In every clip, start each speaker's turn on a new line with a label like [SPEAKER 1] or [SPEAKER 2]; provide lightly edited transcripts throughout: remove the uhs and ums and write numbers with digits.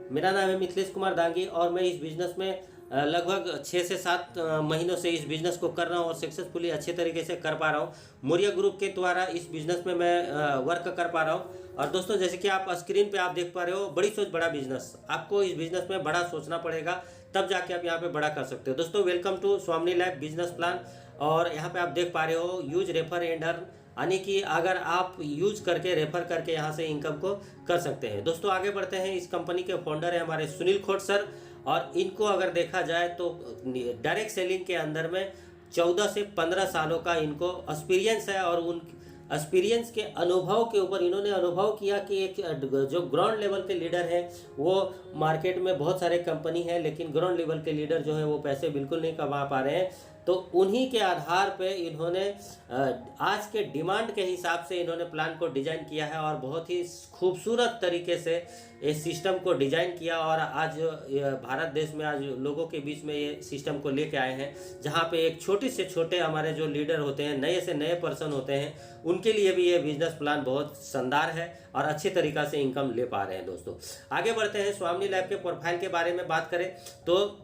[SPEAKER 1] मेरा नाम है मिथिलेश कुमार दांगी और मैं इस बिज़नेस में लगभग 6 से 7 महीनों से इस बिज़नेस को कर रहा हूँ और सक्सेसफुली अच्छे तरीके से कर पा रहा हूँ। मौर्य ग्रुप के द्वारा इस बिज़नेस में मैं वर्क कर पा रहा हूँ। और दोस्तों, जैसे कि आप स्क्रीन पे आप देख पा रहे हो, बड़ी सोच बड़ा बिज़नेस। आपको इस बिज़नेस में बड़ा सोचना पड़ेगा, तब जाके आप यहाँ पे बड़ा कर सकते हो। दोस्तों, welcome to Swami lab business plan. और यहाँ पे आप देख पा रहे हो, यूज रेफर एंड अर्न, यानी कि अगर आप यूज करके रेफर करके यहाँ से इनकम को कर सकते हैं। दोस्तों, आगे बढ़ते हैं। इस कंपनी के फाउंडर है हमारे सुनील खोट सर, और इनको अगर देखा जाए तो डायरेक्ट सेलिंग के अंदर में 14 से 15 सालों का इनको एक्सपीरियंस है। और उन एक्सपीरियंस के अनुभव के ऊपर इन्होंने अनुभव किया कि एक जो ग्राउंड लेवल के लीडर हैं, वो मार्केट में बहुत सारे कंपनी है, लेकिन ग्राउंड लेवल के लीडर जो है वो पैसे बिल्कुल नहीं कमा पा रहे हैं। तो उन्हीं के आधार पे इन्होंने आज के डिमांड के हिसाब से इन्होंने प्लान को डिज़ाइन किया है और बहुत ही खूबसूरत तरीके से इस सिस्टम को डिज़ाइन किया। और आज भारत देश में आज लोगों के बीच में ये सिस्टम को लेके आए हैं, जहाँ पे एक छोटे से छोटे हमारे जो लीडर होते हैं, नए से नए पर्सन होते हैं, उनके लिए भी ये बिजनेस प्लान बहुत शानदार है और अच्छे तरीक़ा से इनकम ले पा रहे हैं। दोस्तों, आगे बढ़ते हैं। स्वामी लैब के प्रोफाइल के बारे में बात करें तो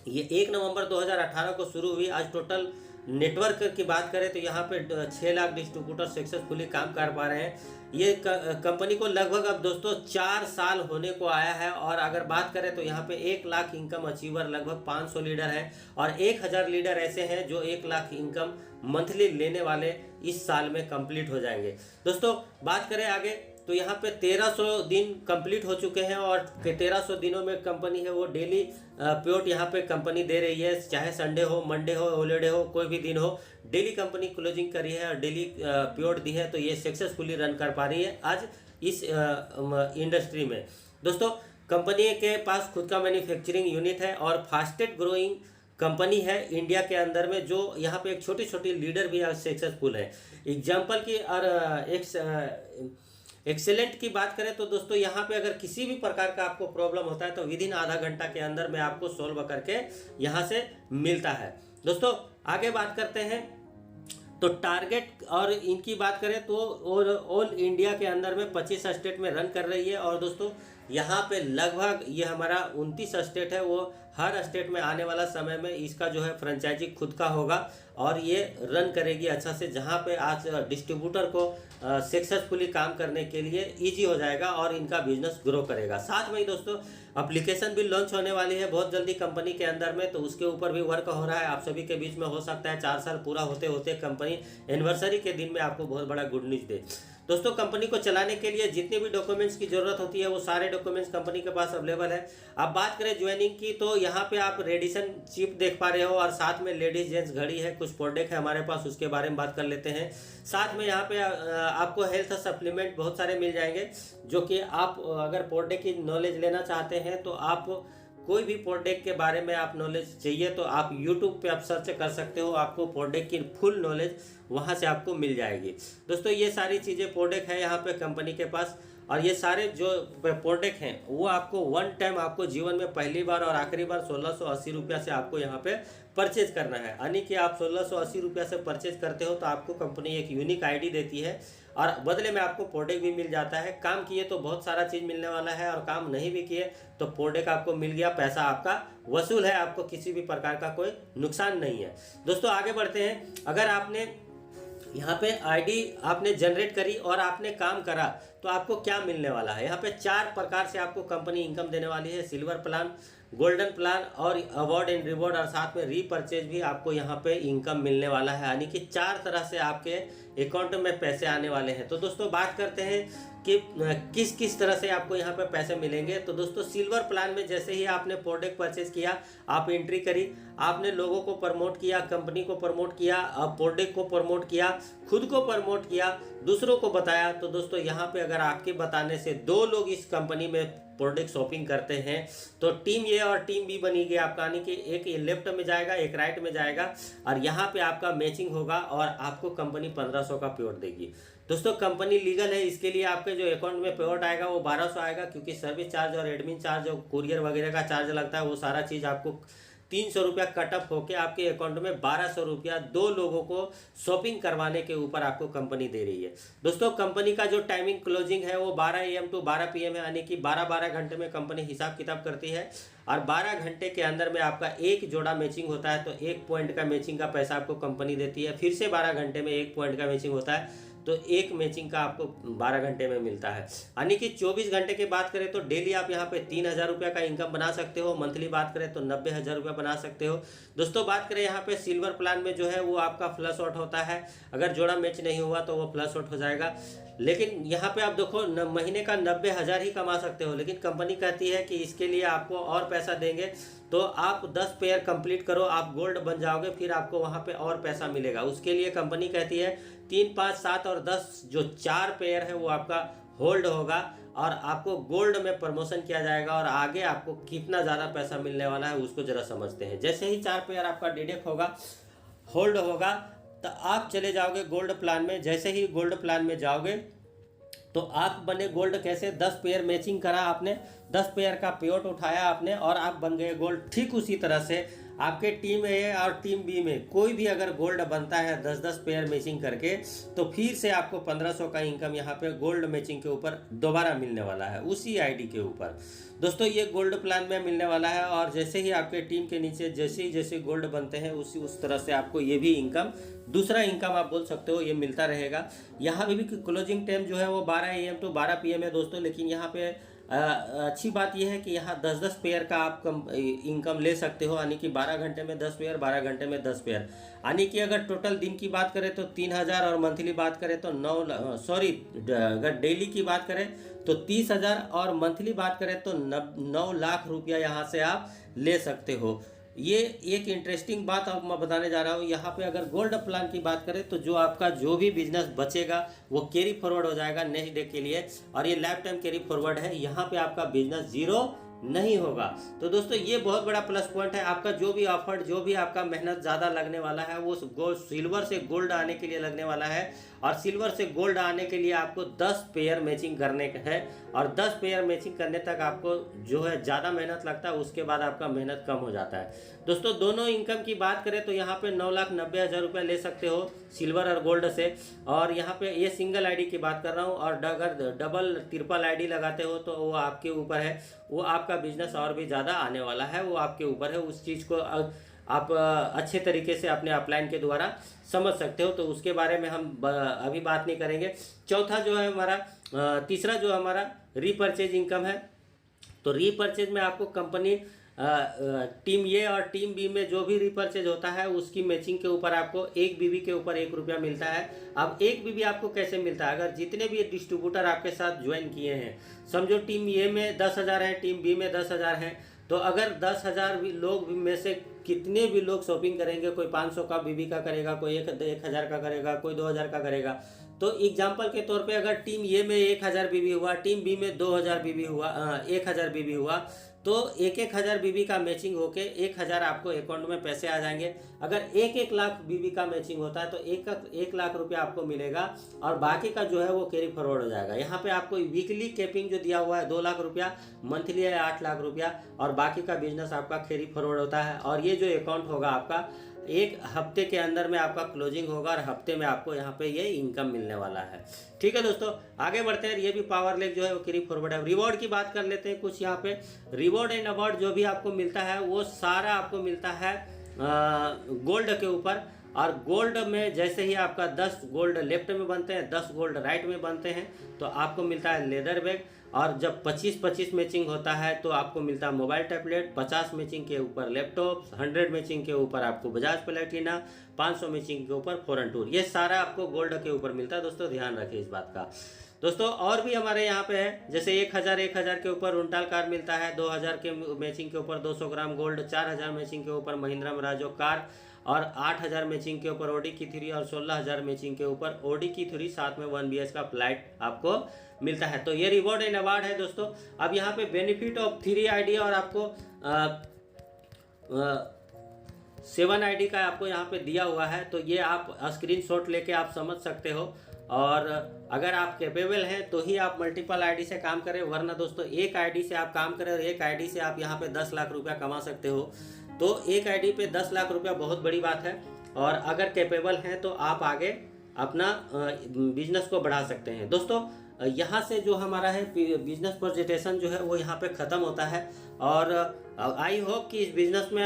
[SPEAKER 1] ये 1 नवंबर 2018 को शुरू हुई। आज टोटल नेटवर्क की बात करें तो यहाँ पे 6 लाख डिस्ट्रीब्यूटर सक्सेसफुली काम कर पा रहे हैं। ये कंपनी को लगभग अब दोस्तों 4 साल होने को आया है। और अगर बात करें तो यहाँ पे 1 लाख इनकम अचीवर लगभग 500 लीडर हैं और 1000 लीडर ऐसे हैं जो 1 लाख इनकम मंथली लेने वाले इस साल में कंप्लीट हो जाएंगे। दोस्तों, बात करें आगे तो यहाँ पे 1300 दिन कंप्लीट हो चुके हैं और 1300 दिनों में कंपनी है वो डेली प्योट यहाँ पे कंपनी दे रही है। चाहे संडे हो, मंडे हो, हॉलीडे हो, कोई भी दिन हो, डेली कंपनी क्लोजिंग करी है और डेली प्योट दी है। तो ये सक्सेसफुली रन कर पा रही है आज इस इंडस्ट्री में। दोस्तों, कंपनी के पास खुद का मैन्युफैक्चरिंग यूनिट है और फास्टेस्ट ग्रोइंग कंपनी है इंडिया के अंदर में, जो यहाँ पे एक छोटी छोटी लीडर भी आज सक्सेसफुल है। एग्जाम्पल की और एक्सेलेंट की बात करें तो दोस्तों, यहाँ पे अगर किसी भी प्रकार का आपको प्रॉब्लम होता है तो विदिन आधा घंटा के अंदर में आपको सोल्व करके यहाँ से मिलता है। दोस्तों, आगे बात करते हैं तो टारगेट और इनकी बात करें तो ऑल इंडिया के अंदर में 25 स्टेट में रन कर रही है। और दोस्तों, यहाँ पे लगभग ये हमारा 29 स्टेट है, वो हर स्टेट में आने वाला समय में इसका जो है फ्रेंचाइजी खुद का होगा और ये रन करेगी अच्छा से, जहाँ पे आज डिस्ट्रीब्यूटर को सक्सेसफुली काम करने के लिए इजी हो जाएगा और इनका बिजनेस ग्रो करेगा। साथ में ही दोस्तों, एप्लीकेशन भी लॉन्च होने वाली है बहुत जल्दी कंपनी के अंदर में, तो उसके ऊपर भी वर्क हो रहा है। आप सभी के बीच में हो सकता है 4 साल पूरा होते होते कंपनी एनिवर्सरी के दिन में आपको बहुत बड़ा गुड न्यूज़ दे। दोस्तों, कंपनी को चलाने के लिए जितने भी डॉक्यूमेंट्स की ज़रूरत होती है वो सारे डॉक्यूमेंट्स कंपनी के पास अवेलेबल है। अब बात करें ज्वाइनिंग की तो यहाँ पे आप रेडिसन चिप देख पा रहे हो और साथ में लेडीज जेंट्स घड़ी है, कुछ प्रोडक्ट है हमारे पास, उसके बारे में बात कर लेते हैं। साथ में यहाँ पे आपको हेल्थ सप्लीमेंट बहुत सारे मिल जाएंगे, जो कि आप अगर प्रोडक्ट की नॉलेज लेना चाहते हैं तो आप कोई भी प्रोडक्ट के बारे में आप नॉलेज चाहिए तो आप YouTube पे आप सर्च कर सकते हो, आपको प्रोडक्ट की फुल नॉलेज वहाँ से आपको मिल जाएगी। दोस्तों, ये सारी चीज़ें प्रोडक्ट है यहाँ पे कंपनी के पास, और ये सारे जो प्रोडक्ट हैं वो आपको वन टाइम आपको जीवन में पहली बार और आखिरी बार 1680 रुपया से आपको यहाँ पे परचेज करना है। यानी कि आप 1680 रुपया से परचेज करते हो तो आपको कंपनी एक यूनिक आईडी देती है और बदले में आपको प्रोडक्ट भी मिल जाता है। काम किए तो बहुत सारा चीज़ मिलने वाला है और काम नहीं भी किए तो प्रोडक्ट आपको मिल गया, पैसा आपका वसूल है, आपको किसी भी प्रकार का कोई नुकसान नहीं है। दोस्तों, आगे बढ़ते हैं। अगर आपने यहाँ पे आईडी आपने जनरेट करी और आपने काम करा तो आपको क्या मिलने वाला है। यहाँ पे 4 प्रकार से आपको कंपनी इनकम देने वाली है। सिल्वर प्लान, गोल्डन प्लान और अवार्ड एंड रिवॉर्ड, और साथ में रीपरचेज भी आपको यहाँ पे इनकम मिलने वाला है। यानी कि 4 तरह से आपके अकाउंट में पैसे आने वाले हैं। तो दोस्तों, बात करते हैं कि किस किस तरह से आपको यहाँ पे पैसे मिलेंगे। तो दोस्तों, सिल्वर प्लान में जैसे ही आपने प्रोडक्ट परचेज किया, आप एंट्री करी, आपने लोगों को प्रमोट किया, कंपनी को प्रमोट किया, प्रोडक्ट को प्रमोट किया, खुद को प्रमोट किया, दूसरों को बताया, तो दोस्तों यहाँ पे अगर आपके बताने से 2 लोग इस कंपनी में प्रोडक्ट शॉपिंग करते हैं तो टीम ए और टीम बी बनेगी आपका, यानी कि एक लेफ्ट में जाएगा, एक राइट में जाएगा और यहाँ पे आपका मैचिंग होगा और आपको कंपनी 1500 का पेआउट देगी। दोस्तों, कंपनी लीगल है, इसके लिए आपके जो अकाउंट में पेआउट आएगा वो 1200 आएगा, क्योंकि सर्विस चार्ज और एडमिन चार्ज और कुरियर वगैरह का चार्ज लगता है, वो सारा चीज़ आपको 300 रुपया कटअप होके आपके अकाउंट में 1200 रुपया 2 लोगों को शॉपिंग करवाने के ऊपर आपको कंपनी दे रही है। दोस्तों कंपनी का जो टाइमिंग क्लोजिंग है वो 12 AM टू 12 PM है, यानी कि 12 घंटे में कंपनी हिसाब किताब करती है और 12 घंटे के अंदर में आपका एक जोड़ा मैचिंग होता है तो 1 पॉइंट का मैचिंग का पैसा आपको कंपनी देती है। फिर से 12 घंटे में 1 पॉइंट का मैचिंग होता है तो एक मैचिंग का आपको 12 घंटे में मिलता है। यानी कि 24 घंटे की बात करें तो डेली आप यहाँ पे 3000 रुपये का इनकम बना सकते हो। मंथली बात करें तो 90,000 रुपये बना सकते हो। दोस्तों बात करें यहाँ पे सिल्वर प्लान में जो है वो आपका फ्लश आउट होता है, अगर जोड़ा मैच नहीं हुआ तो वो फ्लश आउट हो जाएगा। लेकिन यहाँ पे आप देखो महीने का 90,000 ही कमा सकते हो, लेकिन कंपनी कहती है कि इसके लिए आपको और पैसा देंगे तो आप 10 पेयर कंप्लीट करो, आप गोल्ड बन जाओगे, फिर आपको वहाँ पे और पैसा मिलेगा। उसके लिए कंपनी कहती है 3, 5, 7 और 10 जो 4 पेयर है वो आपका होल्ड होगा और आपको गोल्ड में प्रमोशन किया जाएगा और आगे आपको कितना ज़्यादा पैसा मिलने वाला है उसको ज़रा समझते हैं। जैसे ही 4 पेयर आपका डिडक्ट होगा, होल्ड होगा, तो आप चले जाओगे गोल्ड प्लान में। जैसे ही गोल्ड प्लान में जाओगे तो आप बने गोल्ड कैसे, 10 पेयर मैचिंग करा आपने, 10 पेयर का पेआउट उठाया आपने और आप बन गए गोल्ड। ठीक उसी तरह से आपके टीम ए और टीम बी में कोई भी अगर गोल्ड बनता है 10-10 पेयर मैचिंग करके तो फिर से आपको 1500 का इनकम यहाँ पे गोल्ड मैचिंग के ऊपर दोबारा मिलने वाला है उसी आईडी के ऊपर। दोस्तों ये गोल्ड प्लान में मिलने वाला है और जैसे ही आपके टीम के नीचे जैसे गोल्ड बनते हैं उस तरह से आपको ये भी इनकम, दूसरा इनकम आप बोल सकते हो, ये मिलता रहेगा। यहाँ पे भी क्लोजिंग टाइम जो है वो 12 AM टू 12 PM है दोस्तों, लेकिन यहाँ पे अच्छी बात यह है कि यहाँ 10-10 पेयर का आप इनकम ले सकते हो, यानी कि 12 घंटे में 10 पेयर, 12 घंटे में 10 पेयर, यानी कि अगर टोटल दिन की बात करें तो 3000 और मंथली बात करें तो अगर डेली की बात करें तो 30,000 और मंथली बात करें तो 9 लाख रुपया यहाँ से आप ले सकते हो। ये एक इंटरेस्टिंग बात अब मैं बताने जा रहा हूँ। यहाँ पे अगर गोल्ड प्लान की बात करें तो जो आपका जो भी बिजनेस बचेगा वो कैरी फॉरवर्ड हो जाएगा नेक्स्ट डे के लिए और ये लाइफ टाइम कैरी फॉरवर्ड है, यहाँ पे आपका बिजनेस जीरो नहीं होगा। तो दोस्तों ये बहुत बड़ा प्लस पॉइंट है। आपका जो भी ऑफर्ड, जो भी आपका मेहनत ज़्यादा लगने वाला है वो सिल्वर से गोल्ड आने के लिए लगने वाला है और सिल्वर से गोल्ड आने के लिए आपको 10 पेयर मैचिंग करने का है और 10 पेयर मैचिंग करने तक आपको जो है ज़्यादा मेहनत लगता है, उसके बाद आपका मेहनत कम हो जाता है। दोस्तों दोनों इनकम की बात करें तो यहाँ पे 9,90,000 रुपये ले सकते हो सिल्वर और गोल्ड से, और यहाँ पे ये सिंगल आईडी की बात कर रहा हूँ। और अगर डबल ट्रिपल आईडी लगाते हो तो वो आपके ऊपर है, वो आपका बिजनेस और भी ज़्यादा आने वाला है, वो आपके ऊपर है। उस चीज़ को आप अच्छे तरीके से अपने अपलाइन के द्वारा समझ सकते हो, तो उसके बारे में हम अभी बात नहीं करेंगे। चौथा जो है हमारा, तीसरा जो हमारा रीपर्चेज इनकम है, तो रीपर्चेज में आपको कंपनी टीम ए और टीम बी में जो भी रिपर्चेज होता है उसकी मैचिंग के ऊपर आपको 1 BB के ऊपर 1 रुपया मिलता है। अब 1 BB आपको कैसे मिलता है, अगर जितने भी डिस्ट्रीब्यूटर आपके साथ ज्वाइन किए हैं, समझो टीम ए में 10,000 है, टीम बी में 10,000 है, तो अगर 10,000 लोग में से कितने भी लोग शॉपिंग करेंगे, कोई 500 का BB का करेगा, कोई 1,000 का करेगा, कोई 2,000 का करेगा, तो एग्जाम्पल के तौर पे अगर टीम ए में 1,000 BB हुआ, टीम बी में 2,000 BB हुआ, 1,000 BB हुआ, तो 1,000 BB का मैचिंग होके 1,000 आपको अकाउंट में पैसे आ जाएंगे। अगर 1 लाख BB का मैचिंग होता है तो 1 लाख रुपया आपको मिलेगा और बाकी का जो है वो कैरी फॉरवर्ड हो जाएगा। यहाँ पे आपको वीकली कैपिंग जो दिया हुआ है 2 लाख रुपया, मंथली है 8 लाख रुपया और बाकी का बिजनेस आपका कैरी फॉरवर्ड होता है। और ये जो अकाउंट होगा आपका 1 हफ्ते के अंदर में आपका क्लोजिंग होगा और हफ्ते में आपको यहाँ पे ये इनकम मिलने वाला है। ठीक है दोस्तों, आगे बढ़ते हैं। ये भी पावर लेक जो है वो कैरी फॉरवर्ड है। रिवॉर्ड की बात कर लेते हैं कुछ। यहाँ पे रिवॉर्ड एंड अवार्ड जो भी आपको मिलता है वो सारा आपको मिलता है गोल्ड के ऊपर। और गोल्ड में जैसे ही आपका 10 गोल्ड लेफ्ट में बनते हैं, 10 गोल्ड राइट में बनते हैं, तो आपको मिलता है लेदर बैग। और जब 25-25 मैचिंग होता है तो आपको मिलता है मोबाइल टैबलेट, 50 मैचिंग के ऊपर लैपटॉप, 100 मैचिंग के ऊपर आपको बजाज प्लेटिना, 500 मैचिंग के ऊपर फॉरेन टूर। ये सारा आपको गोल्ड के ऊपर मिलता है दोस्तों, ध्यान रखिए इस बात का। दोस्तों और भी हमारे यहाँ पे है, जैसे 1,000 के ऊपर उल्टाल कार मिलता है, 2,000 के मैचिंग के ऊपर 200 ग्राम गोल्ड, 4,000 मैचिंग के ऊपर महिंद्रा मराजो कार, और 8,000 मैचिंग के ऊपर ओडी की 3 और 16,000 मैचिंग के ऊपर ओडी की 3, साथ में 1 BH का फ्लाइट आपको मिलता है। तो ये रिवॉर्ड एंड अवार्ड है दोस्तों। अब यहाँ पे बेनिफिट ऑफ 3 ID और आपको 7 ID का आपको यहाँ पे दिया हुआ है, तो ये आप स्क्रीनशॉट लेके आप समझ सकते हो। और अगर आप कैपेबल हैं तो ही आप मल्टीपल ID से काम करें, वरना दोस्तों एक ID से आप काम करें और एक ID से आप यहाँ पे 10 लाख रुपया कमा सकते हो। तो एक आईडी पे 10 लाख रुपया बहुत बड़ी बात है, और अगर कैपेबल हैं तो आप आगे अपना बिजनेस को बढ़ा सकते हैं। दोस्तों यहाँ से जो हमारा है बिजनेस प्रेजेंटेशन जो है वो यहाँ पे ख़त्म होता है, और आई होप कि इस बिज़नेस में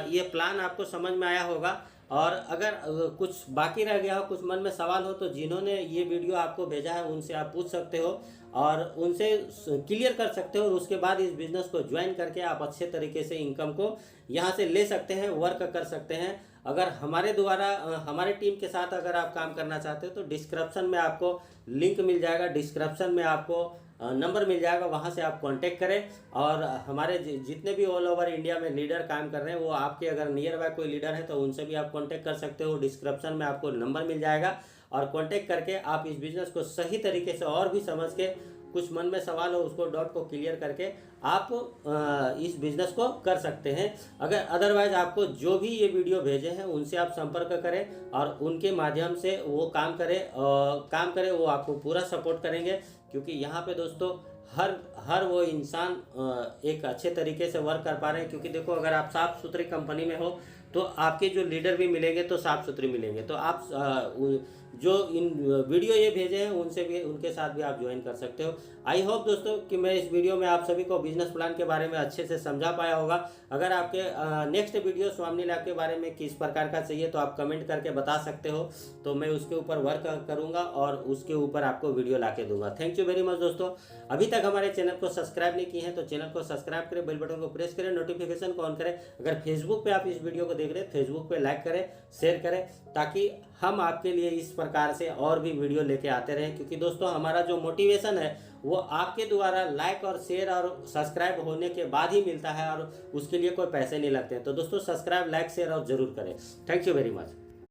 [SPEAKER 1] ये प्लान आपको समझ में आया होगा। और अगर कुछ बाकी रह गया हो, कुछ मन में सवाल हो, तो जिन्होंने ये वीडियो आपको भेजा है उनसे आप पूछ सकते हो और उनसे क्लियर कर सकते हो, और उसके बाद इस बिज़नेस को ज्वाइन करके आप अच्छे तरीके से इनकम को यहाँ से ले सकते हैं, वर्क कर सकते हैं। अगर हमारे द्वारा हमारे टीम के साथ अगर आप काम करना चाहते हो तो डिस्क्रिप्शन में आपको लिंक मिल जाएगा, डिस्क्रिप्शन में आपको नंबर मिल जाएगा, वहाँ से आप कांटेक्ट करें। और हमारे जितने भी ऑल ओवर इंडिया में लीडर काम कर रहे हैं, वो आपके अगर नियर बाय कोई लीडर है तो उनसे भी आप कांटेक्ट कर सकते हो। डिस्क्रिप्शन में आपको नंबर मिल जाएगा, और कांटेक्ट करके आप इस बिज़नेस को सही तरीके से और भी समझ के, कुछ मन में सवाल हो उसको डॉट को क्लियर करके आप इस बिज़नेस को कर सकते हैं। अगर अदरवाइज़ आपको जो भी ये वीडियो भेजे हैं उनसे आप संपर्क करें और उनके माध्यम से वो काम करें, वो आपको पूरा सपोर्ट करेंगे। क्योंकि यहाँ पे दोस्तों हर वो इंसान एक अच्छे तरीके से वर्क कर पा रहे हैं। क्योंकि देखो, अगर आप साफ़ सुथरी कंपनी में हो तो आपके जो लीडर भी मिलेंगे तो साफ़ सुथरे मिलेंगे। तो आप जो इन वीडियो ये भेजे हैं उनसे भी, उनके साथ भी आप ज्वाइन कर सकते हो। आई होप दोस्तों कि मैं इस वीडियो में आप सभी को बिजनेस प्लान के बारे में अच्छे से समझा पाया होगा। अगर आपके नेक्स्ट वीडियो स्वामी लैब के बारे में किस प्रकार का चाहिए तो आप कमेंट करके बता सकते हो, तो मैं उसके ऊपर वर्क करूँगा और उसके ऊपर आपको वीडियो ला के दूंगा। थैंक यू वेरी मच दोस्तों। अभी तक हमारे चैनल को सब्सक्राइब नहीं किए हैं तो चैनल को सब्सक्राइब करें, बेल बटन को प्रेस करें, नोटिफिकेशन को ऑन करें। अगर फेसबुक पे आप इस वीडियो को देख रहे हैं, फेसबुक पे लाइक करें, शेयर करें, ताकि हम आपके लिए इस प्रकार से और भी वीडियो लेके आते रहें। क्योंकि दोस्तों हमारा जो मोटिवेशन है वो आपके द्वारा लाइक और शेयर और सब्सक्राइब होने के बाद ही मिलता है, और उसके लिए कोई पैसे नहीं लगते हैं। तो दोस्तों सब्सक्राइब, लाइक, शेयर और जरूर करें। Thank you very much.